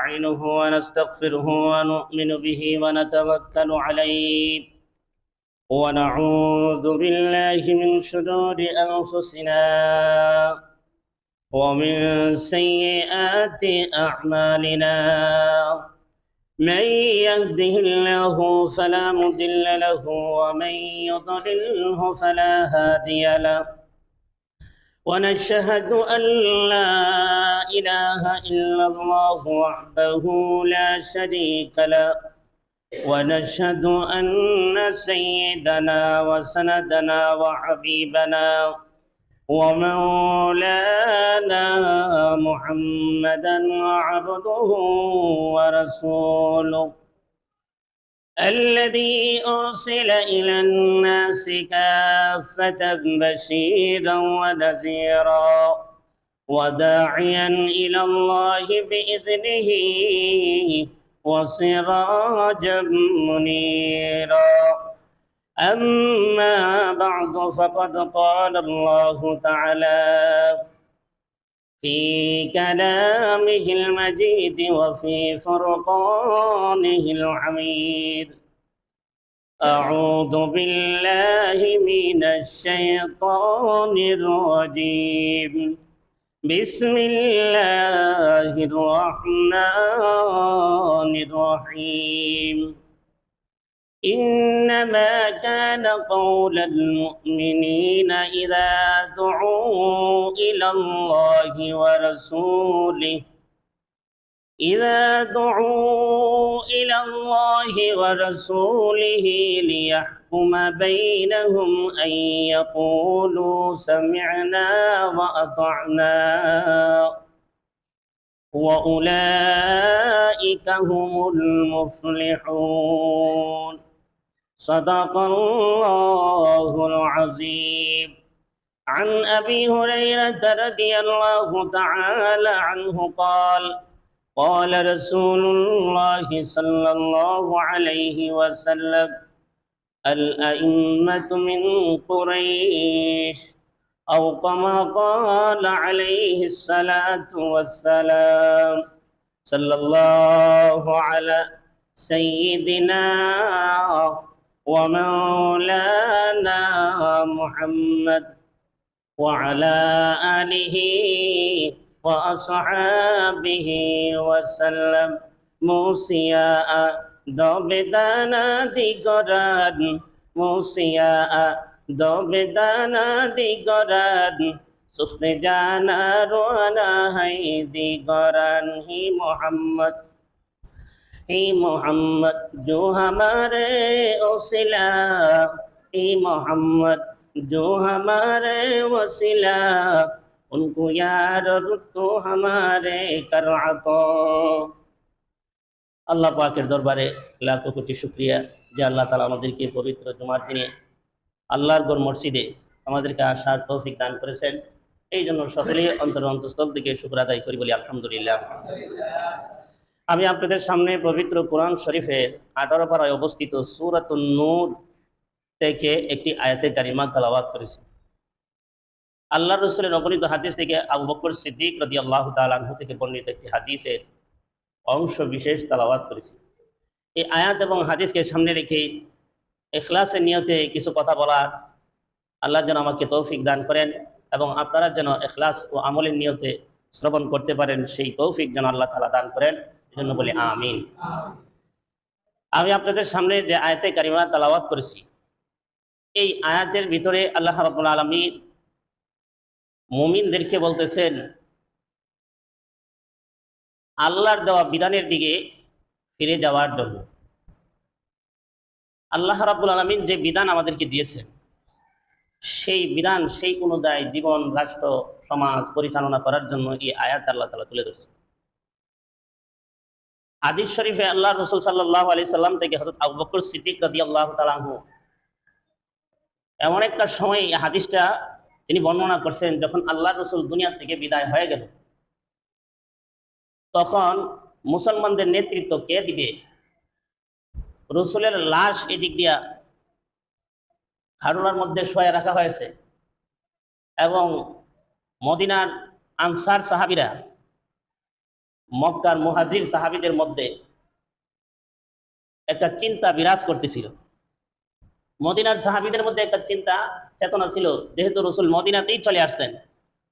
ونستعينه ونستغفره ونؤمن به ونتوكل عليه ونعوذ بالله من شرور أنفسنا ومن سيئات أعمالنا من يهده الله فلا مضل له ومن يضلله فلا هادي له ونشهد أن لا إله إلا الله وحده لا شريك له ونشهد أن سيدنا وسندنا وحبيبنا ومولانا محمدا عبده ورسوله الذي أرسل إلى الناس كافة بشيرا ونذيرا وداعيا إلى الله بإذنه وسراجا منيرا أما بعد فقد قال الله تعالى في كلامه المجيد وفي فرقانه الحميد أعوذ بالله من الشيطان الرجيم بسم الله الرحمن الرحيم إنما كان قول المؤمنين إذا دعوا إلى الله ورسوله ليحكم بينهم أن يقولوا سمعنا وأطعنا وأولئك هم المفلحون صدق الله العظيم عن أبي هريرة رضي الله تعالى عنه قال قال رسول الله صلى الله عليه وسلم الأئمة من قريش أو كما قال عليه الصلاة والسلام صلى الله على سيدنا ومولانا محمد وعلى آله وأصحابه وسلم موسيا دوبدانا দিগরান موسيا دوبدانا দিগরান সুখতে জানা রোনা হাই দিগরান ही मोहम्मद जो हमारे ओसिला ही मोहम्मद जो हमारे वसीला उनको यार तो हमारे करआतो আল্লাহ পাকের দরবারে লাখো কোটি শুকরিয়া যে আল্লাহ তাআলা আমাদেরকে পবিত্র জুমার দিনে আল্লাহর ঘর মসজিদে আমাদেরকে আসার তৌফিক দান করেছেন। এই জন্য সকলেই অন্তরস্থল থেকে শুকর আদায় করি বলি আলহামদুলিল্লাহ। আমি আপনাদের সামনে পবিত্র কোরআন শরীফের 18 পারায় অবস্থিত সূরাতুন নূর থেকে একটি আয়াতে কারিমা তেলাওয়াত করেছি। আল্লাহর রাসূলের অগণিত হাদিস থেকে আবু বকর সিদ্দিক রাদিয়াল্লাহু তাআলা আনহু থেকে বর্ণিত একটি হাদিসের অংশ বিশেষ তেলাওয়াত করেছি। এই আয়াত এবং হাদিসকে সামনে রেখে ইখলাসের নিয়তে কিছু কথা বলা আল্লাহ যেন আমাকে তৌফিক দান করেন এবং আপনারা যেন ইখলাস ও আমলের নিয়তে শ্রবণ করতে পারেন, সেই তৌফিক যেন আল্লাহ তাআলা দান করেন, এজন্য বলি আমিন। আমি আপনাদের সামনে যে আয়াতে কারিমা তেলাওয়াত করেছি, এই আয়াতের ভিতরে আল্লাহ রাব্বুল আলামিন মুমিনদেরকে বলতেছেন আল্লাহর দেওয়া বিধানের দিকে ফিরে যাওয়ার জন্য। আল্লাহ রাব্বুল আলামিন যে বিধান আমাদেরকে দিয়েছেন, সেই বিধান সেই অনুযায়ী জীবন, রাষ্ট্র, সমাজ পরিচালনা করার জন্য এই আয়াত আল্লাহ তাআলা তুলে ধরছেন। হাদিস শরীফে আল্লাহ রাসূল সাল্লাল্লাহু আলাইহি সাল্লাম থেকে হযরত আবু বকর সিদ্দিক রাদিয়াল্লাহু তাআলা আনহু এমন একটা সময় এই হাদিসটা তিনি বর্ণনা করছেন, যখন আল্লাহ রাসূল দুনিয়া থেকে বিদায় হয়ে গেল, তখন মুসলমানদের নেতৃত্ব কে দিবে? রসুলের লাশ এদিক দিয়া খারুলার মধ্যে শোয়া রাখা হয়েছে এবং মদিনার আনসার সাহাবীরা মক্কার মুহাজির সাহাবীদের মধ্যে একটা চিন্তা বিরাজ করতেছিল। মদিনার সাহাবীদের মধ্যে একটা চিন্তা চেতনা ছিল, যেহেতু রসুল মদিনাতেই চলে আসছেন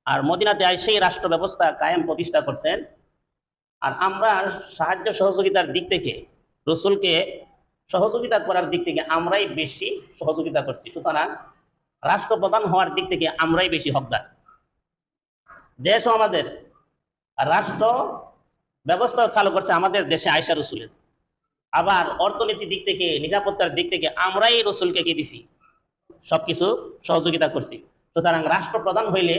আর মদিনাতে সেই রাষ্ট্র ব্যবস্থা কায়েম প্রতিষ্ঠা করছেন, আর আমরা সাহায্য সহযোগিতার দিক থেকে রসুলকে সহযোগিতা করার দিক থেকে আমরাই বেশি সহযোগিতা করছি, সুতরাং রাষ্ট্রপ্রধান হওয়ার দিক থেকে আমরাই বেশি হকদার। দেশও আমাদের, আর রাষ্ট্র ব্যবস্থা চালু করছে আমাদের দেশে আয়েশা রসুলের। আবার অর্থনীতির দিক থেকে, নিরাপত্তার দিক থেকে আমরাই রসুলকে কি দিছি, সবকিছু সহযোগিতা করছি। সুতরাং রাষ্ট্রপ্রধান হইলে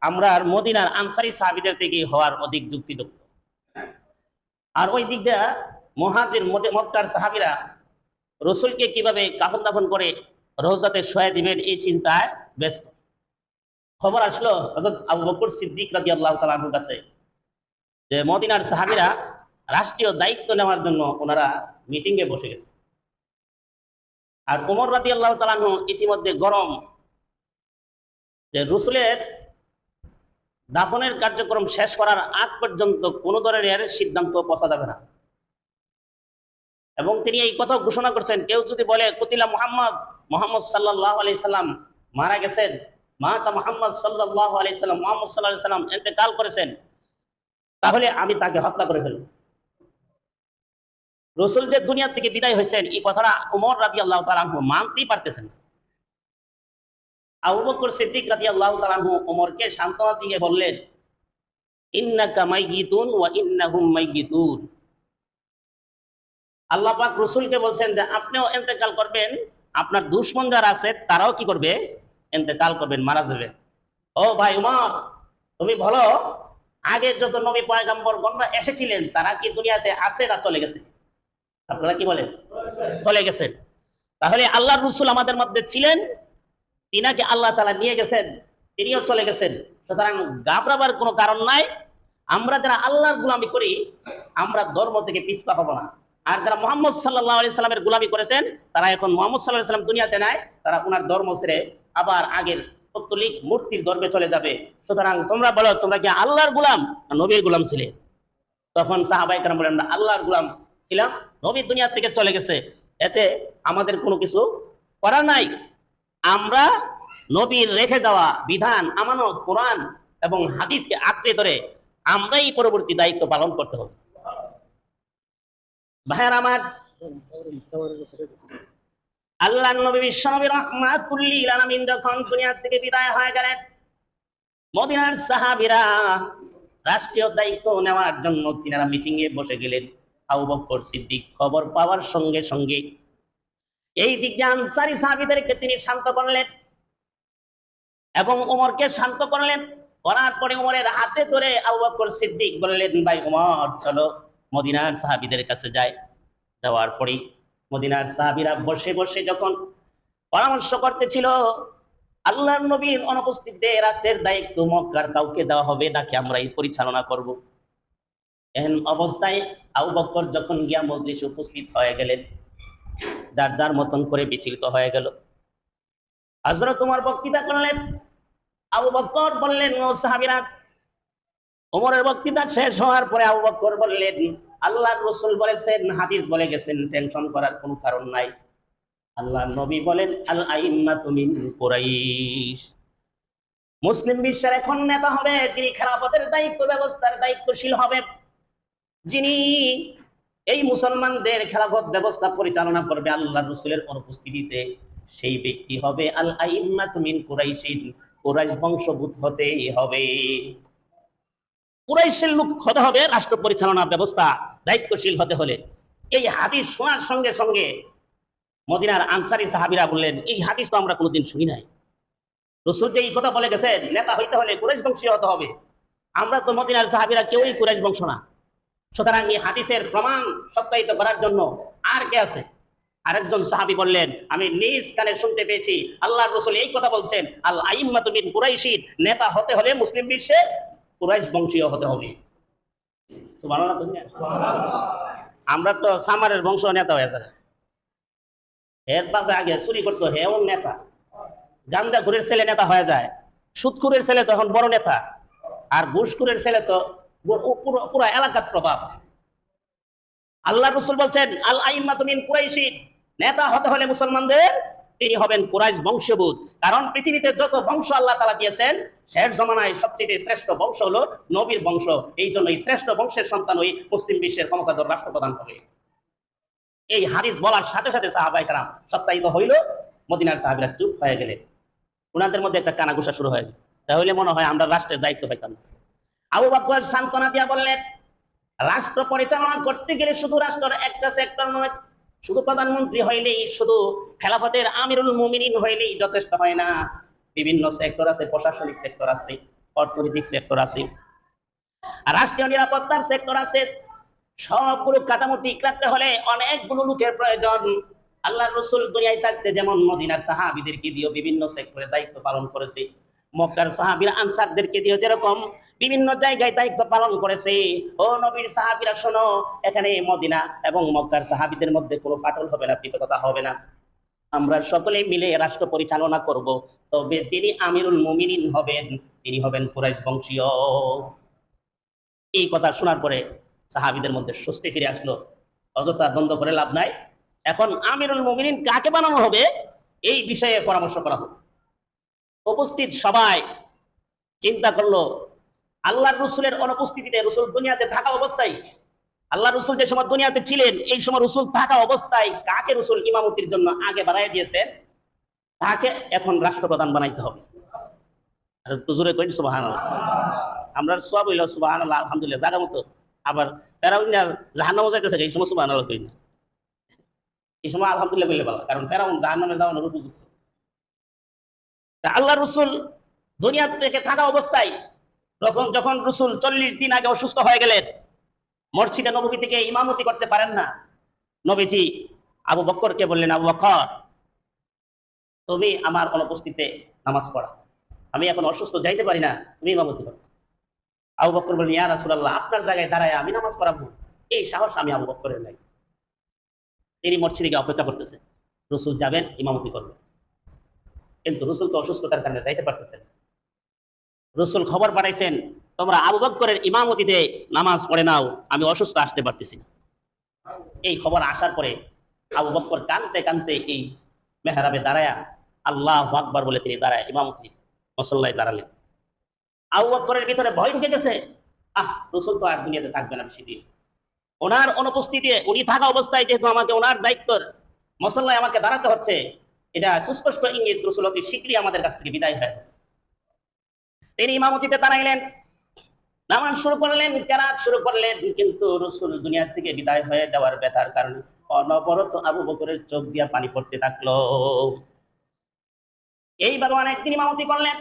আমরা আর মদিনার আনসারী সাহাবীদের থেকে হওয়ার অধিক যুক্তিযুক্ত। আর ওই দিকটা মুহাজির মক্কার সাহাবীরা রসুলকে কিভাবে কাফন দাফন করে রওজাতে শোয়া দিবেন এই চিন্তায় ব্যস্ত। খবর আসলো হযরত আবু বকর সিদ্দিক রাদিয়াল্লাহু তাআলা আনহুর কাছে যে মদিনার সাহাবীরা রাষ্ট্রীয় দায়িত্ব নেওয়ার জন্য ওনারা মিটিং এ বসে গেছে। আর ওমর রাদিয়াল্লাহু তাআলা আনহু ইতিমধ্যে গরম যে রসুলের দাফনের কার্যক্রম শেষ করার আগ পর্যন্ত কোনো ধরনের সিদ্ধান্ত পৌঁছা যাবে না, এবং তিনি এই কথা ঘোষণা করছেন, কেউ যদি বলে কুতিলা মুহাম্মদ সাল্লাল্লাহু আলাইহি সাল্লাম মারা গেছেন, মাতা মুহাম্মদ সাল্লাল্লাহু আলাইহি সাল্লাম, মুহাম্মদ সাল্লাল্লাহু আলাইহি সাল্লাম ইন্তেকাল করেছেন, তাহলে আমি তাকে হত্যা করে ফেলব। রসুল যে দুনিয়া থেকে বিদায় হয়েছেন এই কথাটা ওমর রাদিয়াল্লাহু তাআলা আনহু মানতেই পারতেছেন। আবু বকর সিদ্দিক রাদিয়াল্লাহু তাআলা আনহু ওমরকে সান্ত্বনা দিয়ে বললেন, ইন্নাকা মাইয়িতুন ওয়া ইন্নাহুম মাইয়িতুন। আল্লাহ পাক রসুলকে বলছেন যে আপনিও ইন্তেকাল করবেন, আপনার দুশমন যারা আছে তারাও কি করবে, ইন্তেকাল করবেন, মারা যাবে। ও ভাই উমর, তুমি বলো আগে যত নবী পয়গম্বর গণরা এসেছিলেন তারা কি দুনিয়াতে আছে না চলে গেছে? আপনারা কি বলেন? চলে গেছেন। তাহলে আল্লাহর রাসূল আমাদের মধ্যে ছিলেন, তিনাকে আল্লাহ তাআলা নিয়ে গেছেন, তিনিও চলে গেছেন। সুতরাং ঘাবড়াবার কোনো কারণ নাই। আমরা যারা আল্লাহর গোলামি করি আমরা ধর্ম থেকে পিছপা হব না। আর যারা মুহাম্মদ সাল্লাল্লাহু আলাইহি সাল্লামের গোলামি করেছেন তারা এখন মুহাম্মদ সাল্লাল্লাহু আলাইহি সাল্লাম দুনিয়াতে নাই, তারা ওনার ধর্ম ছেড়ে আবার আগের পৌত্তলিক মূর্তির ধর্মে চলে যাবে। সুতরাং তোমরা বলো, তোমরা কি আল্লাহর গোলাম না নবীর গোলাম ছিলে? তখন সাহাবায়ে কেরাম বলেন, আমরা আল্লাহর গোলাম ছিলাম, নবী দুনিয়া থেকে চলে গেছে, এতে আমাদের কোনো কিছু করার নাই। আমরা নবীর রেখে যাওয়া বিধান, আমানত, কোরআন এবং হাদিসকে আঁকড়ে ধরে আমরাই পরবর্তী দায়িত্ব পালন করতে হবে। ভাইয়ের আমার, আল্লাহর নবী বিশ্বনবী রাহমাতুল লিল আলামিন যখন দুনিয়া থেকে বিদায় হয়ে গেলেন, মদিনার সাহাবীরা রাষ্ট্রীয় দায়িত্ব নেওয়ার জন্য তিনারা মিটিং এ বসে গেলেন। আবু বকর সিদ্দিক খবর পাওয়ার সঙ্গে সঙ্গে এই দিক দিয়ে আনসারী সাহাবীদেরকে তিনি শান্ত করলেন এবং ওমরকে শান্ত করলেন। করার পরে ওমরের হাতে ধরে আবু বকর সিদ্দিক বললেন, ভাই ওমর চলো মদিনার সাহাবীদের কাছে যাই। যাওয়ার পরে মদিনার সাহাবীরা বসে বসে যখন পরামর্শ করতেছিল আল্লাহর নবীর অনুপস্থিতিতে রাষ্ট্রের দায়িত্ব মক্কার কাউকে দেওয়া হবে নাকি আমরাই পরিচালনা করব, এহেন অবস্থায় আবু বকর যখন গিয়া মজলিসে উপস্থিত হয়ে গেলেন, যার যার মতন করে বিচলিত হয়ে গেল। হযরত ওমর বক্তৃতা করলেন, আবু বকর বললেন, ও সাহাবীরা। ওমরের বক্তৃতা শেষ হওয়ার পরে আবু বকর বললেন, আল্লাহর রাসূল বলেছেন, হাদিস বলে গেছেন, টেনশন করার কোনো কারণ নাই। আল্লাহর নবী বলেন, আল আইম্মাতু মিন কুরাইশ। মুসলিম বিশ্বের এখন নেতা হবে যিনি খেলাফতের দায়িত্ব ব্যবস্থার দায়িত্বশীল হবে, যিনি এই মুসলমানদের খেলাফত ব্যবস্থা পরিচালনা করবে আল্লাহর রাসূলের অনুপস্থিতিতে, সেই ব্যক্তি হবে আল আইম্মাতু মিন কুরাইশিন। কুরাইশ বংশভূত হতেই হবে, কুরাইশের লোক হতে হবে রাষ্ট্র পরিচালনা ব্যবস্থা দায়িত্বশীল হতে হলে। এই হাদিস শোনার সঙ্গে সঙ্গে মদিনার আনসারী সাহাবীরা বললেন, এই হাদিস তো আমরা কোনোদিন শুনি নাই। রাসূল যে এই কথা বলে গেছে নেতা হইতে হলে কুরাইশ বংশীয় হতে হবে, আমরা তো মদিনার সাহাবীরা কেউই কুরাইশ বংশ না। সুতরাং এই হাদিসের প্রমাণ সত্যায়িত করার জন্য আর কে আছে? আরেকজন সাহাবী বললেন, আমি নিজ কানে শুনতে পেয়েছি আল্লাহর রাসূল এই কথা বলছেন, আল আইম্মাতু মিন কুরাইশিন। নেতা হতে হলে মুসলিম বিশ্বে কুরাইশ বংশীয় হতে হবে। সুবহানাল্লাহ। আমরা তো সামারের বংশ নেতা হয়ে যায়, এর বাপে আগে চুরি করতো, হেও নেতা। গান্দাখুরের ছেলে নেতা হয়ে যায়, সুদখুরের ছেলে তখন বড় নেতা, আর ঘুষখুরের ছেলে তো পুরো এলাকার প্রভাব। আল্লাহ রসুল বলছেন আল আইম্মাতু মিন কুরাইশি, নেতা হতে হলে মুসলমানদের তিনি হবেন কুরাইশ বংশোদ্ভূত। কারণ পৃথিবীতে যত বংশ আল্লাহ তাআলা দিয়েছেন, শেষ জমানায় সবচেয়ে শ্রেষ্ঠ বংশ হলো নবীর বংশ। এই জন্য এই শ্রেষ্ঠ বংশের সন্তান ওই মুসলিম বিশ্বের ক্ষমতাধর রাষ্ট্রপ্রধান হবে। এই হাদিস বলার সাথে সাথে সাহাবায়ে কেরাম সত্যায়িত হইল। মদিনার সাহাবীরা চুপ হয়ে গেলেন। ওনাদের মধ্যে একটা কানাঘুষা শুরু হয়ে গেল, তাহলে মনে হয় আমরা রাষ্ট্রের দায়িত্ব পাইতাম না। আবু বকর সান্ত্বনা দিয়া বললেন, রাষ্ট্র পরিচালনা করতে গেলে শুধু রাষ্ট্রের একটা সেক্টর নয়, শুধু প্রধানমন্ত্রী হইলেই, শুধু খেলাফতের আমিরুল মুমিনিন হইলেই যথেষ্ট হয় না। বিভিন্ন সেক্টর আছে, প্রশাসনিক সেক্টর আছে, অর্থনৈতিক সেক্টর আছে, রাষ্ট্রীয় নিরাপত্তার সেক্টর আছে। সবগুলো কাঠামো ঠিক রাখতে হলে অনেকগুলো লোকের প্রয়োজন। আল্লাহর রাসূল দুনিয়ায় থাকতে যেমন মদিনার সাহাবীদেরকে দিয়ে বিভিন্ন সেক্টরে দায়িত্ব পালন করেছে, মক্কার সাহাবীরা আনসারদেরকে দিয়ে যেরকম বিভিন্ন জায়গায় দায়িত্ব পালন করেছে। ও নবীর সাহাবীরা শোনো, এখানে মদিনা এবং মক্কার সাহাবীদের মধ্যে কোনো ফাটল হবে না, পৃথকতা হবে না। আমরা সকলে মিলে রাষ্ট্র পরিচালনা করব, তবে তিনি আমিরুল মুমিনিন হবেন, তিনি হবেন কুরাইশ বংশীয়। এই কথা শোনার পরে সাহাবীদের মধ্যে স্বস্তি ফিরে আসলো। অযথা দ্বন্দ্ব করে লাভ নাই, এখন আমিরুল মুমিনিন কাকে বানানো হবে এই বিষয়ে পরামর্শ করা হবে। উপস্থিত সবাই চিন্তা করলো, আল্লাহর রসুলের অনুপস্থিতিতে, রসুল দুনিয়াতে থাকা অবস্থায়, আল্লাহ রসুল যে সময় দুনিয়াতে ছিলেন এই সময় রসুল থাকা অবস্থায় কাকে রসুল ইমামতির জন্য আগে বাড়াই দিয়েছেন, তাকে এখন রাষ্ট্রপ্রধান বানাইতে হবে। আর জোরে কইন সুবহানাল্লাহ। আমরা সব হইল সুবহানাল্লাহ আলহামদুলিল্লাহ জায়গা মতো। আবার ফেরাউন জাহান্নামে যাইতেছে, এই সময় সুবহানাল্লাহ কই না, এই সময় আলহামদুলিল্লাহ বললে ভালো, কারণ ফেরাউন জাহান্নামে যাওয়ার উপযুক্ত। আল্লাহ রসুল দুনিয়া থেকে থাকা অবস্থায় যখন রসুল 40 দিন আগে অসুস্থ হয়ে গেলেন, মসজিদে নববী থেকে ইমামতি করতে পারেন না, নবীজি আবু বকরকে বললেন, আবু বকর তুমি আমার অনুপস্থিতিতে নামাজ পড়া, আমি এখন অসুস্থ যাইতে পারি না, তুমি ইমামতি করো। আবু বকর বললেন, ইয়া রাসূলুল্লাহ আপনার জায়গায় দাঁড়ায় আমি নামাজ পড়াবো, এই সাহস আমি আবু বকরের নাই। তিনি মসজিদে গিয়ে অপেক্ষা করতেছেন, রসুল যাবেন ইমামতি করবেন, কিন্তু রসুল তো অসুস্থতার কারণে যাইতে পারতেছেন। রসুল খবর পাঠাইছেন, তোমরা আবু বকরের ইমামতিতে নামাজ পড়ে নাও, আমি অসুস্থ আসতে পারতেছি না। এই খবর আসার পরে আবু বকর কাঁদতে কাঁদতে এই মেহরাবে দাঁড়ায়া আল্লাহু আকবার বলে তিনি দাঁড়ায় ইমামতি মুসল্লায় দাঁড়ালেন। আবু বকরের ভিতরে ভয় ঢুকে গেছে, রসুল তো আর দুনিয়াতে থাকবে না বেশি দিন, ওনার অনুপস্থিতিতে, উনি থাকা অবস্থায় যেহেতু আমাকে ওনার দায়িত্বর মুসল্লায় আমাকে দাঁড়াতে হচ্ছে, এটা সুস্পষ্ট ইঙ্গিত রসুল অতি শীঘ্রই আমাদের কাছ থেকে বিদায় হয়ে যাবে। তিনি ইমামতিতে দাঁড়াইলেন, নামাজ শুরু করলেন, কেরাত শুরু করলেন, কিন্তু রসুল দুনিয়া থেকে বিদায় হয়ে যাওয়ার ব্যথার কারণে অনবরত আবু বকরের চোখ দিয়া পানি পড়তে থাকলো। এইভাবে অনেকদিন ইমামতি করলেন।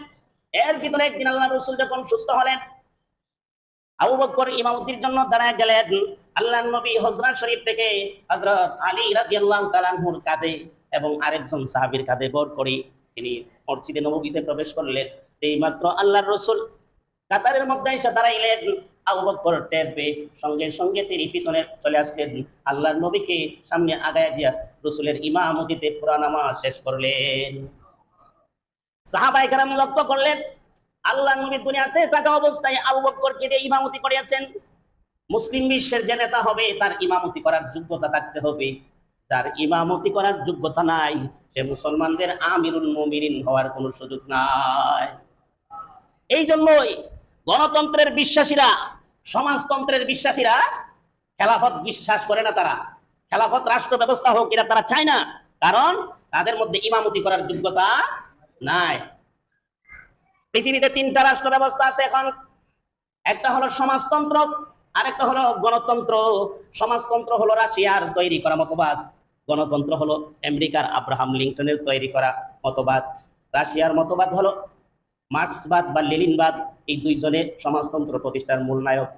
এর ভিতরে একদিন আল্লাহ রসুল যখন সুস্থ হলেন, আবু বকর ইমামতির জন্য দাঁড়ায় গেলেন। আল্লাহর নবী হুজরা শরীফ থেকে হযরত আলী রাদিয়াল্লাহু তাআলা আনহুর কাঁধে এবং আরেকজন সাহাবীর কাঁধে ভর করে তিনি মসজিদে নববীতে প্রবেশ করলেন। এইমাত্র আল্লাহর রাসূল কাতারের মধ্যে এসে দাঁড়াইলেন। আবু বকর টের পেয়ে সঙ্গে সঙ্গে তিনি পিছনে চলে আসলেন, আল্লাহর নবীকে সামনে আগায় দিয়া রাসূলের ইমামতিতে পুরা নামাজ শেষ করলেন। সাহাবায়ে কেরাম লক্ষ্য করলেন, আল্লাহর নবী দুনিয়াতে থাকা অবস্থায় আবু বকরকে দিয়ে ইমামতি করিয়েছেন। মুসলিম বিশ্বের যে নেতা হবে তার ইমামতি করার যোগ্যতা থাকতে হবে, যার ইমামতি করার যোগ্যতা নাই সে মুসলমানদের আমিরুল মুমিনিন হওয়ার কোনো সুযোগ নাই। এই জন্যই গণতন্ত্রের বিশ্বাসীরা, সমাজতন্ত্রের বিশ্বাসীরা খেলাফত বিশ্বাস করে না। তারা খেলাফত রাষ্ট্র ব্যবস্থা হোক এটা তারা চায় না, কারণ তাদের মধ্যে ইমামতি করার যোগ্যতা নাই। পৃথিবীতে 3টা রাষ্ট্র ব্যবস্থা আছে এখন, একটা হলো সমাজতন্ত্র, আরেকটা হলো গণতন্ত্র। সমাজতন্ত্র হলো রাশিয়ার তৈরি করা মতবাদ, গণতন্ত্র হলো আমেরিকার আব্রাহাম লিঙ্কনের তৈরি করা মতবাদ। রাশিয়ার মতবাদ হলো মার্ক্সবাদ বা লেনিনবাদ, এই দুইজনে সমাজতন্ত্র প্রতিষ্ঠার মূল নায়ক।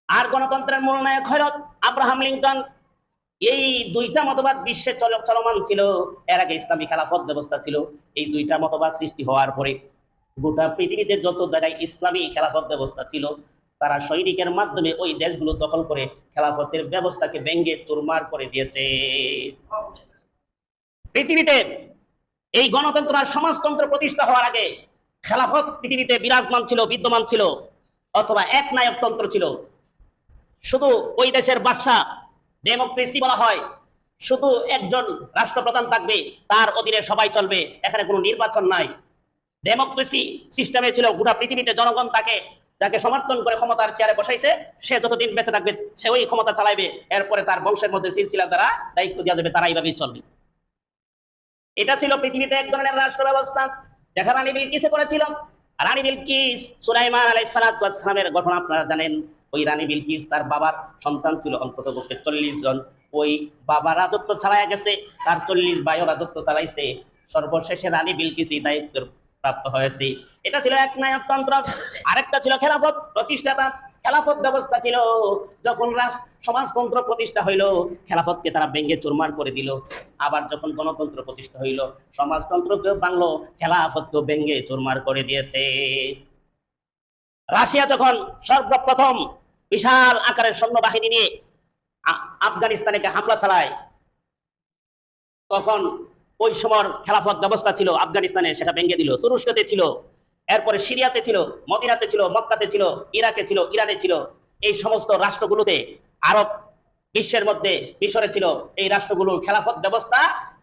আর গণতন্ত্রের মূল নায়ক হলো আব্রাহাম লিঙ্কন। এই 2টা মতবাদ বিশ্বে চলমান ছিল। এর আগে ইসলামী খেলাফত ব্যবস্থা ছিল। এই 2টা মতবাদ সৃষ্টি হওয়ার পরে গোটা পৃথিবীতে যত জায়গায় ইসলামী খেলাফত ব্যবস্থা ছিল, তারা সৈনিকের মাধ্যমে ওই দেশগুলো দখল করে খেলাফতের ব্যবস্থাকে ভেঙে চুরমার করে দিয়েছে। পৃথিবীতে এই গণতন্ত্র আর সমাজতন্ত্র প্রতিষ্ঠা হওয়ার আগে খেলাফত পৃথিবীতে বিরাজমান ছিল, বিদ্যমান ছিল। অথবা একনায়কতন্ত্র ছিল। শুধু ওই দেশের বাদশা, ডেমোক্রেসি বলা হয়, শুধু একজন রাষ্ট্রপ্রধান থাকবে, তার অধীনে সবাই চলবে, এখানে কোনো নির্বাচন নাই। ডেমোক্রেসি সিস্টেমে ছিল গোটা পৃথিবীতে জনগণ যাকে সমর্থন করে ক্ষমতার চেয়ারে বসাইছে, সে যতদিন বেঁচে থাকবে সে ওই ক্ষমতা চালাইবে, এরপরে তার বংশের মধ্যে সিলসিলা যারা দায়িত্ব দেওয়া যাবে তারা এইভাবেই চলবে। এটা ছিল পৃথিবীতে এক ধরনের রাষ্ট্র ব্যবস্থা, যেটা রানী বিলকিস করেছিল। রানী বিলকিস, সুলাইমান আলাইহিস সালাতু ওয়াস সালামের ঘটনা আপনারা জানেন। ওই রানী বিলকিস, তার বাবার সন্তান ছিল অন্তত 40 জন। ওই বাবা রাজত্ব চালায় গেছে, তার 40 ভাইও রাজত্ব চালাইছে, সর্বশেষে রানী বিলকিসই দায়িত্ব প্রাপ্ত হয়েছে। এটা ছিল একনায়কতন্ত্র। আরেকটা ছিল খেলাফত প্রতিষ্ঠাতা। খেলাফত ব্যবস্থা ছিল, যখন সমাজতন্ত্র প্রতিষ্ঠা হইল, খেলাফতকে তারা ভেঙে চুরমার করে দিল। আবার যখন গণতন্ত্র প্রতিষ্ঠা হইল, সমাজতন্ত্রকেও ভাঙলো, খেলাফতকেও ভেঙে চুরমার করে দিয়েছে। রাশিয়া যখন সর্বপ্রথম বিশাল আকারের সৈন্যবাহিনী নিয়ে আফগানিস্তানে হামলা চালায়, তখন ওই সময় খেলাফত ব্যবস্থা ছিল আফগানিস্তানে, সেটা ভেঙে দিল। তুরস্কতে ছিল, এরপরে সিরিয়াতে ছিল, মদিনাতে ছিল, মক্কাতে ছিল, ইরাকে ছিল, ইরানে ছিল। এই সমস্ত রাষ্ট্রগুলোতে, আরব বিশ্বের মধ্যে মিশরে ছিল, এই রাষ্ট্রগুলোর খেলাফত ব্যবস্থা,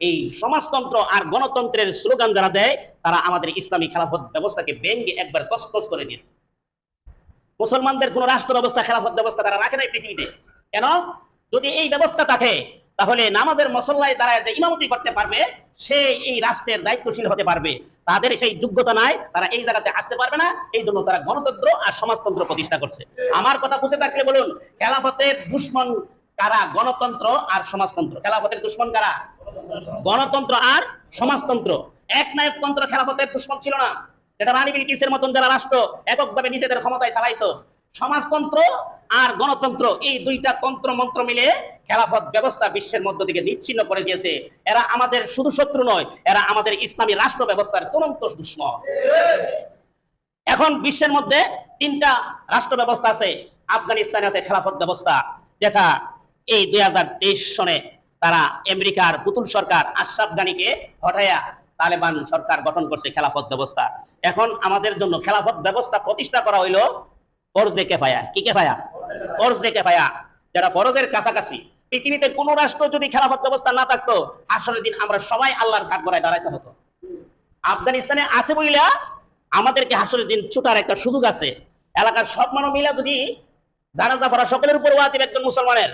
এই সমাজতন্ত্র আর গণতন্ত্রের স্লোগান যারা দেয়, তারা আমাদের ইসলামী খেলাফত ব্যবস্থাকে ভেঙে একবার তছনছ করে দিয়েছে। মুসলমানদের কোন রাষ্ট্র ব্যবস্থা, খেলাফত ব্যবস্থা তারা রাখে নাই পৃথিবীতে। কেন? যদি এই ব্যবস্থা থাকে, তাহলে নামাজের মুসল্লায় দাঁড়ায় যে ইমামতি করতে পারবে, সে এই রাষ্ট্রের দায়িত্বশীল হতে পারবে। তাদের সেই যোগ্যতা নাই, তারা এই জায়গাতে আসতে পারবে না। এই জন্য তারা গণতন্ত্র আর সমাজতন্ত্র প্রতিষ্ঠা করছে। আমার কথা বুঝে থাকলে বলুন, খেলাফতের দুশ্মন কারা? গণতন্ত্র আর সমাজতন্ত্র। খেলাফতের দুশ্মন কারা? গণতন্ত্র আর সমাজতন্ত্র। একনায়কতন্ত্র খেলাফতের দুশ্মন ছিল না, যেটা রানী বিলকিসের মতন যারা রাষ্ট্র এককভাবে নিজেদের ক্ষমতায় চালাইতো। সমাজতন্ত্র আর গণতন্ত্র, এই দুইটা তন্ত্র মন্ত্র মিলে খেলাফত ব্যবস্থা বিশ্বের মধ্য থেকে নিচ্ছিন্ন করে দিয়েছে। এরা আমাদের শুধু শত্রু নয়, এরা আমাদের ইসলামী রাষ্ট্র ব্যবস্থার চূড়ান্ত দুশমন। এখন বিশ্বের মধ্যে 3টা রাষ্ট্র ব্যবস্থা আছে। আফগানিস্তানে আছে খেলাফত ব্যবস্থা, যেটা এই 2023 সনে তারা আমেরিকার পুতুল সরকার আশরাফ গানিকে হটাইয়া তালেবান সরকার গঠন করছে, খেলাফত ব্যবস্থা। এখন আমাদের জন্য খেলাফত ব্যবস্থা প্রতিষ্ঠা করা হইলো ফরজে কেফায়া। কি কেফায়া? ফরজে কেফায়া, যারা ফরজের কাছাকাছি। পৃথিবীতে কোন রাষ্ট্র যদি খেলাফত ব্যবস্থা না থাকতো, হাসরের দিন আমরা সবাই আল্লাহর কাঠগড়ায় দাঁড়াইতে হতো। আফগানিস্তানে আছে বইলা আমাদেরকে হাসরের দিন ছুটার একটা সুযোগ আছে। এলাকার সব মানুষ মিলা যদি জানাজা পড়া, সকলের উপর ওয়াজিব একজন মুসলমানের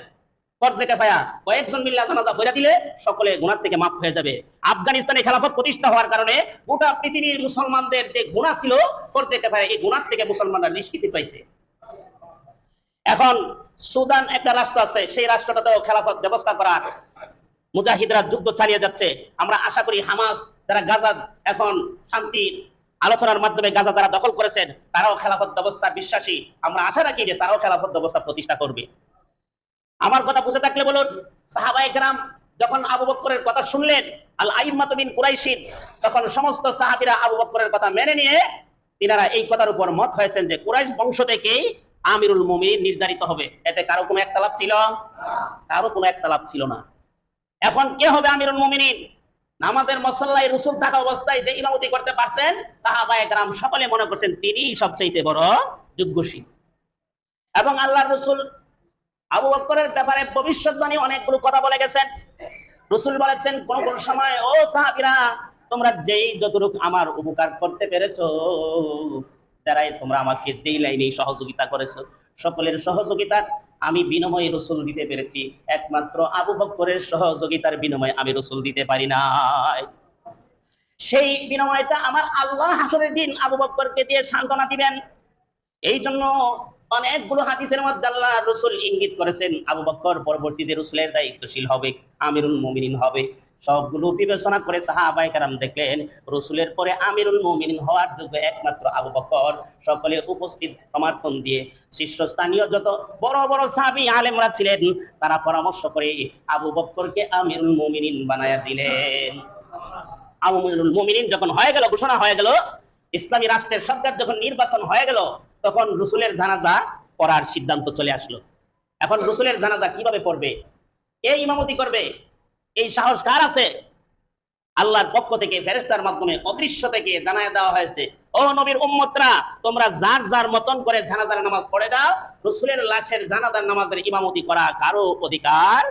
ফরজে কেফায়া, কয়েকজন মিল্লা জানাজা পড়া দিলে সকলে গুনাহ থেকে মাফ হয়ে যাবে। আফগানিস্তানে খেলাফত প্রতিষ্ঠা হওয়ার কারণে গোটা পৃথিবীর মুসলমানদের যে গুনাহ ছিল ফরজে কেফায়া, এই গুনাহ থেকে মুসলমানরা নিষ্কৃতি পাইছে। এখন সুদান একটা রাষ্ট্র আছে, সেই রাষ্ট্রটাতেও খেলাফত ব্যবস্থা করার মুজাহিদরা যুদ্ধ চালিয়ে যাচ্ছে। আমরা আশা করি হামাস যারা গাজা এখন শান্তির আলোচনার মাধ্যমে গাজা যারা দখল করেছেন, তারাও খেলাফত ব্যবস্থা বিশ্বাসী। আমরা আশা রাখি যে তারাও খেলাফত ব্যবস্থা প্রতিষ্ঠা করবে। আমার কথা বুঝে থাকলে বলুন, সাহাবায়ে কেরাম যখন আবু বকরের কথা শুনলেন, আল আইম্মাতু মিন কুরাইশিন, তখন সমস্ত সাহাবীরা আবু বকরের কথা মেনে নিয়ে তিনারা এই কথার উপর মত হয়েছেন যে কুরাইশ বংশ থেকেই আমিরুল মুমিনিন নির্ধারিত হবে। এতে কারো কোনো একতলাপ ছিল? কারো কোনো একতলাপ ছিল না। এখন কে হবে আমিরুল মুমিনিন? নামাজের মুসল্লায় রাসূল থাকা অবস্থায় যে ইমামতি করতে পারছেন, সাহাবায়ে কেরাম সকলে মনে করছেন তিনিই সবচেয়ে বড় যোগ্যশীল। এবং আল্লাহর রাসূল আবু বকরের ব্যাপারে ভবিষ্যৎবাণী অনেকগুলো কথা বলে গেছেন। রাসূল বলেছেন কোন কোন সময়, ও সাহাবীরা, তোমরা যেই যতটুকু আমার উপকার করতে পেরেছো, যারাই তোমরা আমাকে যেই লাইনে সহযোগিতা করেছো, সকলের সহযোগিতা আমি বিনিময়ে রাসূল দিতে পেরেছি। একমাত্র আবু বকরের সহযোগিতার বিনিময়ে আমি রাসূল দিতে পারি নাই। সেই বিনিময়টা আমার আল্লাহ হাসরের দিন আবু বকরকে দিয়ে সান্ত্বনা দিবেন। এই জন্য অনেকগুলো হাদিসের মধ্যে আল্লাহ রাসূল ইঙ্গিত করেছেন আবু বকর পরবর্তীতে রাসূলের দায়িত্বশীল হবে, আমিরুল মুমিনিন হবে। সবগুলো বিবেচনা করে সাহাবায়ে কেরাম দেখলেন রাসূলের পরে আমিরুল মুমিনিন হওয়ার যোগ্য একমাত্র আবু বকর। সকলে উপস্থিত সমর্থন দিয়ে শীর্ষস্থানীয় যত বড় বড় সাহাবী আলেমরা ছিলেন, তারা পরামর্শ করে আবু বকরকে আমিরুল মুমিনিন বানায়া দিলেন। আমিরুল মুমিনিন যখন হয়ে গেল, ঘোষণা হয়ে গেল, ইসলামী রাষ্ট্রের সরকার যখন নির্বাচন হয়ে গেল, তখন রাসূলের জানাজা পড়ার সিদ্ধান্ত চলে আসলো। এখন রাসূলের জানাজা কিভাবে পড়বে? কে ইমামতি করবে? এই সাহস কার আছে? আল্লাহর পক্ষ থেকে ফেরেশতার মাধ্যমে অদৃশ্য থেকে জানায় দেওয়া হয়েছে, ও নবীর উম্মতরা, তোমরা যার যার মতন করে জানাজার নামাজ পড়ে দাও, রাসূলের লাশের জানাজার নামাজের ইমামতি করা কারো অধিকার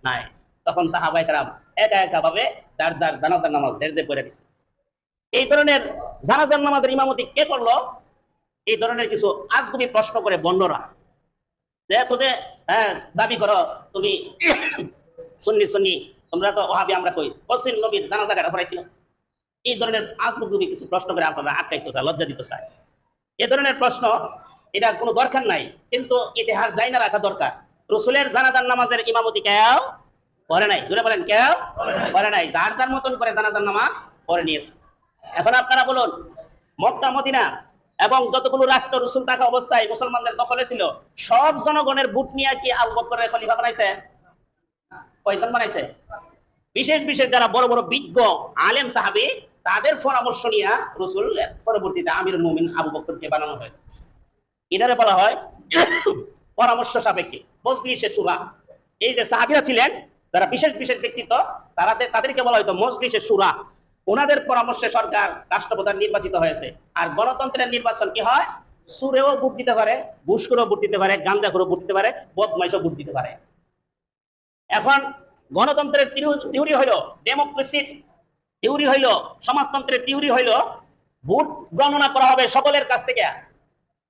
নাই। তখন সাহাবায়ে কেরাম একা একা ভাবে যার যার জানাজার নামাজ জেরজে পড়ে দিছে। এই ধরনের জানাজার নামাজের ইমামতি কে করলো? এই ধরনের কিছু আজগুবি প্রশ্ন করে বন্ডরা, যেহেতু যে দাবি করো তুমি সুন্নি সুন্নি, তোমরা তো ওহাবি, আমরা কই বলছেন নবীর জানাজা কাটা পড়াইছিল। এই ধরনের আজগুবি কিছু প্রশ্ন করে আপনারা আটকাইতে চায়, লজ্জা দিতে চায়। এ ধরনের প্রশ্ন এটা কোনো দরকার নাই, কিন্তু ইতিহাস জানা রাখা দরকার। রাসূলের জানাজার নামাজের ইমামতি কেউ করে নাই, জোরে বলেন কেউ করে নাই, যার যার মতন করে জানাজার নামাজ পড়ে নিয়েছে। এখন আপনারা বলুন, মক্কা মদিনা এবং যতগুলো রাষ্ট্র রাসূল থাকা অবস্থায় মুসলমানদের দখলে ছিল, সব জনগণের ভোট নিয়ে কি আবু বকরের খলিফা বানাইছে? কয়জন বানাইছে? বিশেষ বিশেষ যারা বড় বড় বিজ্ঞ আলেম সাহাবী, তাদের পরামর্শ নিয়ে রাসূল পরবর্তীতে আমিরুল মুমিন আবু বকরকে বানানো হয়েছে। এটারে বলা হয় পরামর্শ সাপেক্ষে মজলিসে শুরা। এই যে সাহাবীরা ছিলেন যারা বিশেষ বিশেষ ব্যক্তিত্ব, তাদেরকে বলা হয়তো মজলিসে শুরা। ওনাদের পরামর্শে সরকার রাষ্ট্রপ্রধান নির্বাচিত হয়েছে। আর গণতন্ত্রের নির্বাচন কি হয়? সুরেও ভোট দিতে পারে, ঘুষখোরও ভোট দিতে পারে, গাঁজাখোরও ভোট দিতে পারে, বদমাইশও ভোট দিতে পারে। এখন গণতন্ত্রের থিওরি হইল, ডেমোক্রেসির থিওরি হইল, সমাজতন্ত্রের থিওরি হইল ভোট গণনা করা হবে সকলের কাছ থেকে।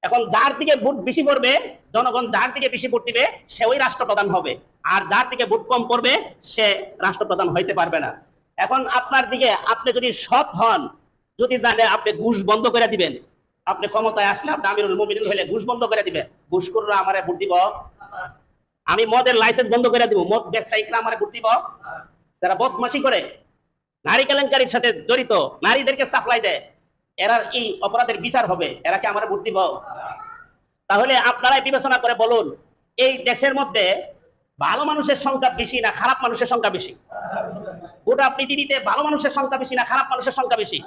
এখন যার দিকে ভোট বেশি পড়বে, জনগণ যার দিকে বেশি ভোট দিবে, সে ওই রাষ্ট্রপ্রধান হবে। আর যার দিকে ভোট কম পড়বে, সে রাষ্ট্রপ্রধান হইতে পারবে না। এখন আপনার দিকে আপনি যদি সৎ হন, যদি জানে আপনি ঘুষ বন্ধ করে দিবেন, আপনি ক্ষমতায় আসলে আপনি আমিরুল মুমিনিন হইলে ঘুষ বন্ধ করে দিবেন, ঘুষখোররা আমারে ভোট দিব। আমি মদের লাইসেন্স বন্ধ করে দিব, মদ ব্যবসায়ীরা আমারে ভোট দিব। যারা বদমাশি করে, নারী কেলেঙ্কারির সাথে জড়িত, নারীদেরকে সাপ্লাই দেয়, এরা এই অপরাধের বিচার হবে, এরা কি আমারে ভোট দিব? তাহলে আপনারাই বিবেচনা করে বলুন, এই দেশের মধ্যে ভালো মানুষের সংখ্যা বেশি না খারাপ মানুষের সংখ্যা বেশি? গোটা পৃথিবীতে ভালো মানুষের সংখ্যা বেশি না খারাপ মানুষের সংখ্যা বেশি?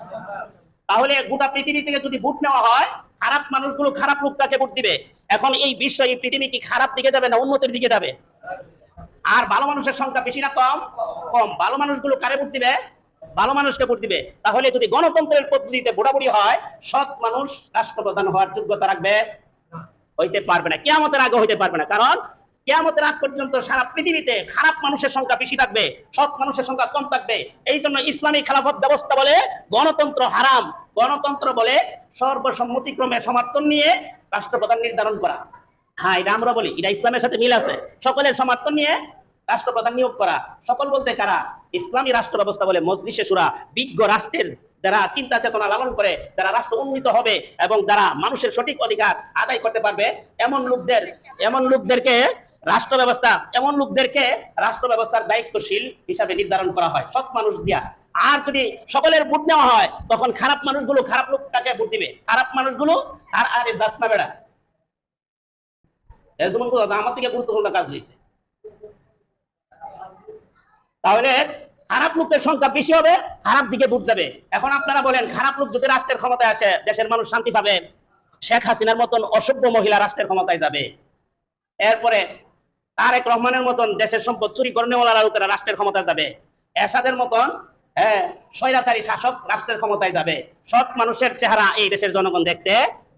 তাহলে গোটা পৃথিবী থেকে যদি ভোট নেওয়া হয়, খারাপ মানুষগুলো খারাপ লোকটাকে ভোট দিবে। এখন এই বিশ্ব, এই পৃথিবী কি খারাপ দিকে যাবে না উন্নতির দিকে যাবে? আর ভালো মানুষের সংখ্যা বেশি না কম? কম। ভালো মানুষগুলো কারে ভোট দিবে? ভালো মানুষকে ভোট দিবে। তাহলে যদি গণতন্ত্রের পদ্ধতিতে ভোটাভুটি হয়, সৎ মানুষ রাষ্ট্রপ্রধান হওয়ার যোগ্যতা রাখবে? হইতে পারবে না, কিয়ামতের আগে হইতে পারবে না। কারণ কিয়ামতের আগ পর্যন্ত সারা পৃথিবীতে খারাপ মানুষের সংখ্যা বেশি থাকবে, সৎ মানুষের সংখ্যা কম থাকবে। এই জন্য ইসলামী খেলাফত ব্যবস্থা বলে গণতন্ত্র হারাম। গণতন্ত্র বলে সর্বসম্মতিক্রমে সমর্থন নিয়ে রাষ্ট্রপ্রধান নির্ধারণ করা। হ্যাঁ, এটা আমরা বলি, এটা ইসলামের সাথে মিল আছে। সকলের সমর্থন নিয়ে রাষ্ট্রপ্রধান নিয়োগ করা। সকল বলতে কারা? ইসলামী রাষ্ট্র ব্যবস্থা বলে মজলিসে শুরা। বিজ্ঞ রাষ্ট্রের যারা চিন্তা চেতনা লালন করে, যারা রাষ্ট্র উন্নীত হবে এবং যারা মানুষের সঠিক অধিকার আদায় করতে পারবে, এমন লোকদেরকে রাষ্ট্র ব্যবস্থার দায়িত্বশীল হিসাবে নির্ধারণ করা হয় সৎ মানুষ দিয়া। আর যদি সকলের ভোট নেওয়া হয়, তখন খারাপ মানুষগুলো খারাপ লোকটাকে ভোট দিবে। খারাপ মানুষগুলো আর আরে যাস না বেড়া, আমার থেকে গুরুত্বপূর্ণ কাজ হয়েছে। তাহলে খারাপ লোকের সংখ্যা বেশি হবে, খারাপ দিকে ভোট যাবে। এখন আপনারা বলেন, খারাপ লোক যদি রাষ্ট্রের ক্ষমতায় আসে, দেশের মানুষ শান্তি পাবে? শেখ হাসিনার মতন অসভ্য মহিলা রাষ্ট্রের ক্ষমতায় যাবে। এরপরে তারেক রহমানের মতন দেশের সম্পদ চুরি করে নেওয়ালা লোকেরা রাষ্ট্রের ক্ষমতায় যাবে। এরশাদের মতন স্বৈরাচারী শাসক রাষ্ট্রের ক্ষমতায় যাবে। সৎ মানুষের চেহারা এই দেশের জনগণ দেখতে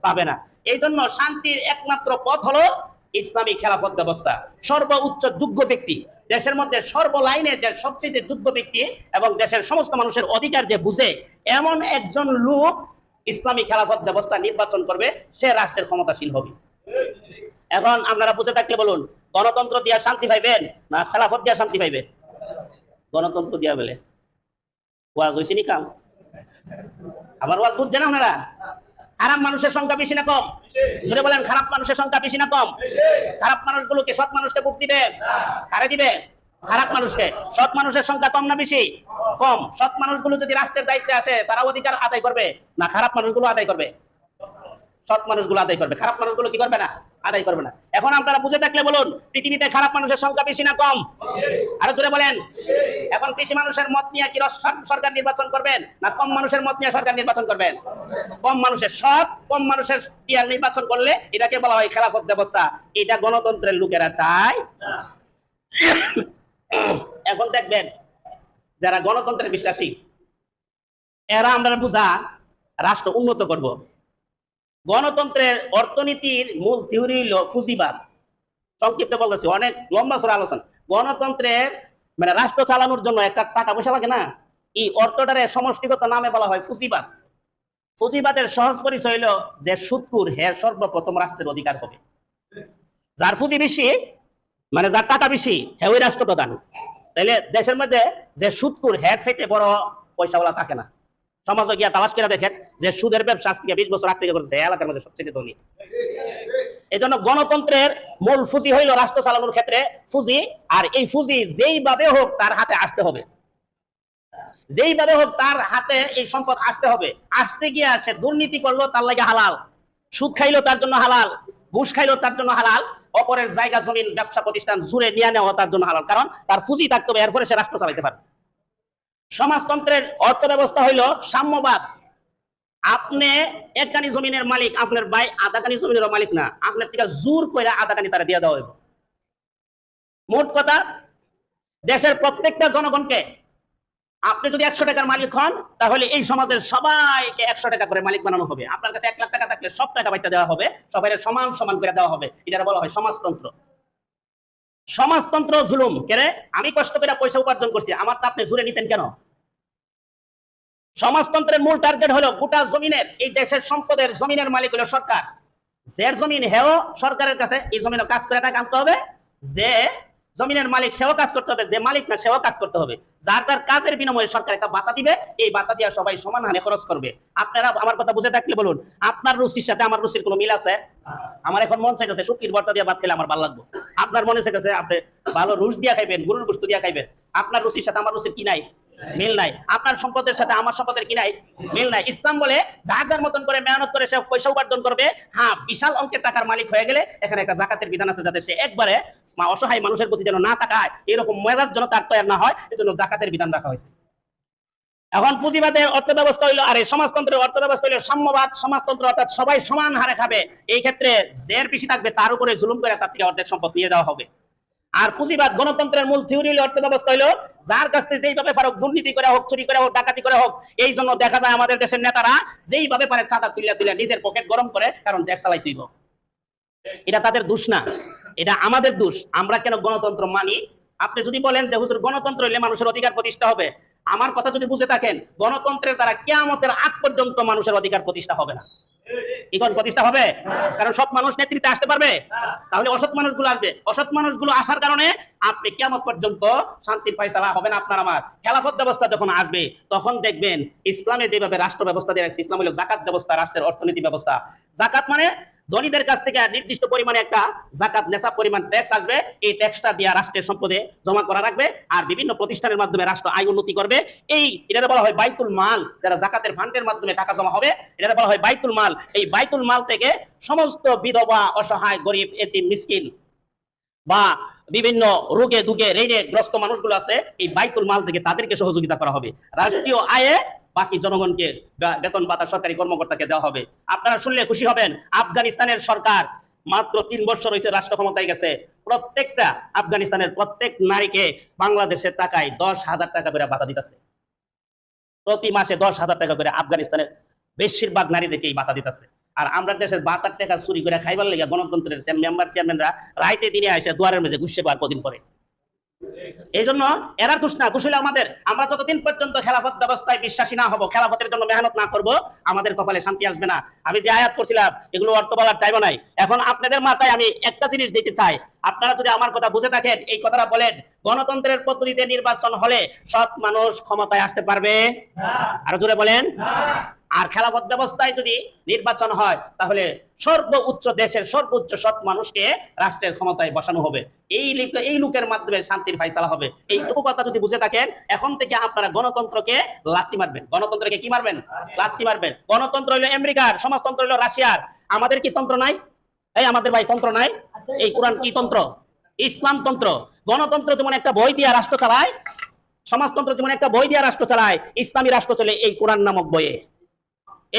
পাবে না। এই জন্য শান্তির একমাত্র পথ হলো ইসলামী খেলাফত ব্যবস্থা। সর্বোচ্চ যোগ্য ব্যক্তি, দেশের মধ্যে সর্বলাইনে যে সবচেয়ে যোগ্য ব্যক্তি এবং দেশের সমস্ত মানুষের অধিকার যে বুঝে, এমন একজন লোক ইসলামী খেলাফত ব্যবস্থা নির্বাচন করবে, সে রাষ্ট্রের ক্ষমতাশীল হবে। এখন আপনারা বুঝে থাকলে বলুন, গণতন্ত্র দিয়া শান্তি পাইবেন না খেলাফত দিয়া শান্তি পাইবেন? গণতন্ত্র দিয়া বলে ওয়াজ হয়েছে নি কাম? আবার ওয়াজ বুঝছেন আপনারা? খারাপ মানুষের সংখ্যা বেশি না কম? জোরে বলেন, খারাপ মানুষের সংখ্যা বেশি না কম? খারাপ মানুষগুলোকে সৎ মানুষকে ভোট দিবে? কারে দিবে? খারাপ মানুষকে। সৎ মানুষের সংখ্যা কম না বেশি? কম। সৎ মানুষগুলো যদি রাষ্ট্রের দায়িত্বে আসে, তারা অধিকার আদায় করবে না খারাপ মানুষগুলো আদায় করবে? সৎ মানুষগুলো আদায় করবে, খারাপ মানুষগুলো কি করবে না? আদায় করবে না। এখন আপনারা বুঝে থাকলে বলুন, পৃথিবীতে খারাপ মানুষের সংখ্যা বেশি না কম? আরো জোরে বলেন। এখন বেশি মানুষের মত নিয়ে কি সরকার নির্বাচন করবেন, না কম মানুষের মত নিয়ে সরকার নির্বাচন করবেন? কম মানুষের, সৎ কম মানুষের দিয়ে নির্বাচন করলে এটাকে বলা হয় খেলাফত ব্যবস্থা। এটা গণতন্ত্রের লোকেরা চায়। এখন দেখবেন, যারা গণতন্ত্রের বিশ্বাসী, এরা আমরা বুঝা রাষ্ট্র উন্নত করব। গণতন্ত্রের অর্থনীতির মূল থিওরি হলো পুঁজিবাদ। সংক্ষিপ্ত বলতেছি, অনেক লম্বা সরা আলোচনা। গণতন্ত্রের মানে রাষ্ট্র চালানোর জন্য একটা টাকা পয়সা লাগে না, এই অর্থটারে সমষ্টিগত নামে বলা হয় পুঁজিবাদ। পুঁজিবাদের সহজ পরিচয় হলো যে সুদখোর হে সর্বপ্রথম রাষ্ট্রের অধিকার হবে। যার পুঁজি বেশি মানে যার টাকা বেশি হে ওই রাষ্ট্রপ্রধান। তাইলে দেশের মধ্যে যে সুদখোর হের চাইতে বড় পয়সাওয়ালা থাকে না। সমাজে গিয়া তালাশ করে দেখেন যে সুদের ব্যবসা আজ থেকে 20 বছর আগ থেকে করছে এলাকার মধ্যে সবচেয়ে ধনী। এই জন্য গণতন্ত্রের মূল পুঁজি হইল রাষ্ট্র চালানোর ক্ষেত্রে পুঁজি, আর এই পুঁজি যেইভাবে হোক তার হাতে আসতে হবে, যেইভাবে হোক তার হাতে এই সম্পদ আসতে হবে। আসতে গিয়া সে দুর্নীতি করলো তার লাগে হালাল, সুদ খাইলো তার জন্য হালাল, ঘুষ খাইলো তার জন্য হালাল, অপরের জায়গা জমিন ব্যবসা প্রতিষ্ঠান জুড়ে নিয়ে নেওয়া তার জন্য হালাল, কারণ তার পুঁজি থাকতে হবে, এরপরে সে রাষ্ট্র চালাইতে পারবে। সমাজতন্ত্রের অর্থ ব্যবস্থা হইল সাম্যবাদ। আপনি একখানি জমিনের মালিক, আপনার ভাই আধাখানি জমিনের মালিক না, আপনার থেকে জোর করে আধাখানি তারা দিয়ে দেওয়া হইব। মোট কথা, দেশের প্রত্যেকটা জনগণকে আপনি যদি 100 টাকার মালিক হন তাহলে এই সমাজের সবাইকে 100 টাকা করে মালিক বানানো হবে। আপনার কাছে 1 লাখ টাকা থাকলে সব টাকা বাইটা দেওয়া হবে, সবাই সমান সমান করে দেওয়া হবে। এটা বলা হয় সমাজতন্ত্র। সমাজতন্ত্র জুলুম কেরে? আমি কষ্ট করে পয়সা উপার্জন করছি, আমার তা আপনি জুড়ে নিতেন কেন? সমাজতন্ত্রের মূল টার্গেট হলো গোটা জমিনের, এই দেশের সম্পদের জমিনের মালিক হলো সরকার। যে জমিন হেও সরকারের কাছে এই জমিনে কাজ করে টাকা আনতে হবে, যে জমিনের মালিক সেও কাজ করতে হবে, যে মালিক না সেও কাজ করতে হবে। যার যার কাজের বিনিময়ে সরকার একটা ভাতা দিবে, এই ভাতা দিয়ে সবাই সমান হারে খরচ করবে। আপনারা আমার কথা বুঝে থাকলে বলুন, আপনার রুচির সাথে আমার রুচির কোনো মিল আছে? আমার এখন মন চাইতেছে শুটকির ভর্তা দিয়ে ভাত খেলে আমার ভালো লাগবে, আপনার মনে চাইতেছে আপনি ভালো রুচ দিয়ে খাইবেন, গরুর গোশত দিয়ে খাইবেন। আপনার রুচির সাথে আমার রুচির কি নাই? মিল নাই। আপনার সম্পদের সাথে আমার সম্পদের কি নাই? মিল নাই। ইসলাম বলে যার যার মতন করে মেহনত করে সে পয়সা উপার্জন করবে। হ্যাঁ, বিশাল অঙ্কের টাকার মালিক হয়ে গেলে এখানে একটা জাকাতের বিধান আছে, যাতে সে একবারে অসহায় মানুষের প্রতি যেন না তাকায়, এরকম মেজাজ যেন তার তৈরি না হয়, এজন্য জাকাতের বিধান রাখা হয়েছে। এখন পুঁজিবাদের অর্থ ব্যবস্থা হইলো, আর এই সমাজতন্ত্রের অর্থ ব্যবস্থা হইলো সাম্যবাদ সমাজতন্ত্র, অর্থাৎ সবাই সমান হারে খাবে। এই ক্ষেত্রে যার বেশি থাকবে তার উপরে জুলুম করে তার থেকে অর্ধেক সম্পদ নিয়ে যাওয়া হবে। আর পুঁজিবাদ গণতন্ত্রের মূল থিওরি হলো অর্থ ব্যবস্থা হইলো যার কাছ থেকে যেইভাবে পারে দুর্নীতি করে হোক, চুরি করে হোক, ডাকাতি করে হোক। এই জন্য দেখা যায় আমাদের দেশের নেতারা যেইভাবে পারে চাঁদা তুলে নিজের পকেট গরম করে, কারণ দেশ চালাইতে হইব। এটা তাদের দোষ না, এটা আমাদের দোষ। আমরা কেন গণতন্ত্র মানি? আপনি যদি বলেন যে হুজুর গণতন্ত্র হইলে মানুষের অধিকার প্রতিষ্ঠা হবে, আমার কথা যদি বুঝে থাকেন, গণতন্ত্রের দ্বারা কিয়ামতের আগ পর্যন্ত মানুষের অধিকার প্রতিষ্ঠা হবে না। এখন প্রতিষ্ঠা হবে, কারণ সব মানুষ নেতৃত্বে আসতে পারবে, তাহলে অসৎ মানুষগুলো আসবে। অসৎ মানুষগুলো আসার কারণে আপনি কিয়ামত পর্যন্ত শান্তির ফয়সালা হবে না আপনার আমার। খেলাফত ব্যবস্থা যখন আসবে তখন দেখবেন ইসলামে যেভাবে রাষ্ট্র ব্যবস্থা দিয়ে রাখছে, ইসলাম হলো জাকাত ব্যবস্থা, রাষ্ট্রের অর্থনীতি ব্যবস্থা। জাকাত মানে ধনীদের কাছ থেকে নির্দিষ্ট পরিমাণে একটা জাকাত নেশাব পরিমাণ ট্যাক্স আসবে, এই ট্যাক্সটা দিয়ে রাষ্ট্রের সম্পদে জমা করা রাখবে, আর বিভিন্ন প্রতিষ্ঠানের মাধ্যমে রাষ্ট্র আয় উন্নতি করবে। এটা বলা হয় বাইতুল মাল, যারা জাকাতের ফান্ডের মাধ্যমে টাকা জমা হবে, এটা বলা হয় বাইতুল মাল। এই বাইতুল মাল থেকে সমস্ত বিধবা, অসহায়, গরিব, এতিম, মিসকিন বা বিভিন্ন রোগে দুগে ঋণে গ্রস্ত মানুষগুলো আছে, এই বাইতুল মাল থেকে তাদেরকে সহযোগিতা করা হবে। রাষ্ট্রীয় আয়ে বাকি জনগণকে বেতন ভাতা সরকারি কর্মকর্তাকে দেওয়া হবে। আপনারা শুনলে খুশি হবেন, আফগানিস্তানের সরকার মাত্র 3 বছর হয়েছে রাষ্ট্র ক্ষমতায় গেছে, প্রত্যেকটা আফগানিস্তানের প্রত্যেক নারীকে বাংলাদেশের টাকায় 10,000 টাকা করে ভাতা দিতেছে। প্রতি মাসে 10,000 টাকা করে আফগানিস্তানের বেশিরভাগ নারীদেরকে এই ভাতা দিতেছে। আর আমরা দেশের ভাতার টাকা চুরি করে খাইবার লেগে গণতন্ত্রের মেম্বার চেয়ারম্যানরা রাইতে দিনে আসে দুয়ারের মেঝে ঘুষে পাওয়ার কদিন পরে। এই জন্য এরা দোষ না, দোষ হলো আমাদের। আমরা যতদিন পর্যন্ত খেলাফত ব্যবস্থায় বিশ্বাসী না হব, খেলাফতের জন্য মেহনত না করব, আমাদের কপালে শান্তি আসবে না। আমি যে আয়াত করছিলাম এগুলো অর্থ বলার টাইম নাই। এখন আপনাদের মাথায় আমি একটা জিনিস দিতে চাই, আপনারা যদি আমার কথা বুঝে থাকেন, এই কথাটা বলেন, গণতন্ত্রের পদ্ধতিতে নির্বাচন হলে সৎ মানুষ ক্ষমতায় আসতে পারবে? আরো জোরে বলেন। আর খেলাফত ব্যবস্থায় যদি নির্বাচন হয় তাহলে সর্বোচ্চ দেশের সর্বোচ্চ সৎ মানুষকে রাষ্ট্রের ক্ষমতায় বসানো হবে। এই লোকের মাধ্যমে শান্তির ফায়সালা হবে। এইটুকু কথা যদি বুঝে থাকেন, এখন থেকে আপনারা গণতন্ত্রকে লাথি মারবেন। গণতন্ত্রকে কি মারবেন? লাথি মারবেন। গণতন্ত্র হইলো আমেরিকার, সমাজতন্ত্র হইলো রাশিয়ার। আমাদের কি তন্ত্র নাই? এই আমাদের ভাই তন্ত্র নাই? এই কোরআন কি তন্ত্র? ইসলাম তন্ত্র। গণতন্ত্র যেমন একটা বই দিয়া রাষ্ট্র চালায়, সমাজতন্ত্র যেমন একটা বই দিয়া রাষ্ট্র চালায়, ইসলামী রাষ্ট্র চলে এই কোরআন নামক বইয়ে।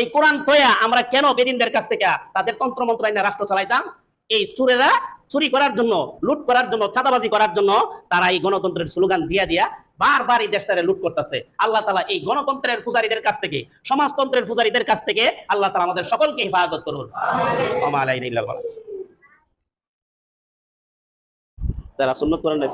এই কোরআন তৈয়া আমরা কেন বেদিনদের কাছ থেকে তাদের তন্ত্রমন্ত্র আইনা রাষ্ট্র চালাইতাম? এই চুরেরা চুরি করার জন্য, লুট করার জন্য, চাঁদাবাজি করার জন্য তারা এই গণতন্ত্রের স্লোগান দিয়া বারবার এই দেশটারে লুট করতেছে। আল্লাহ তাআলা এই গণতন্ত্রের পূজারীদের কাছ থেকে, সমাজতন্ত্রের পূজারীদের কাছ থেকে আল্লাহ তাআলা আমাদের সকলকে হেফাজত করুন। ওয়া আলাইনা ইল্লাল বালাগ। যারা সুন্নাত করেন না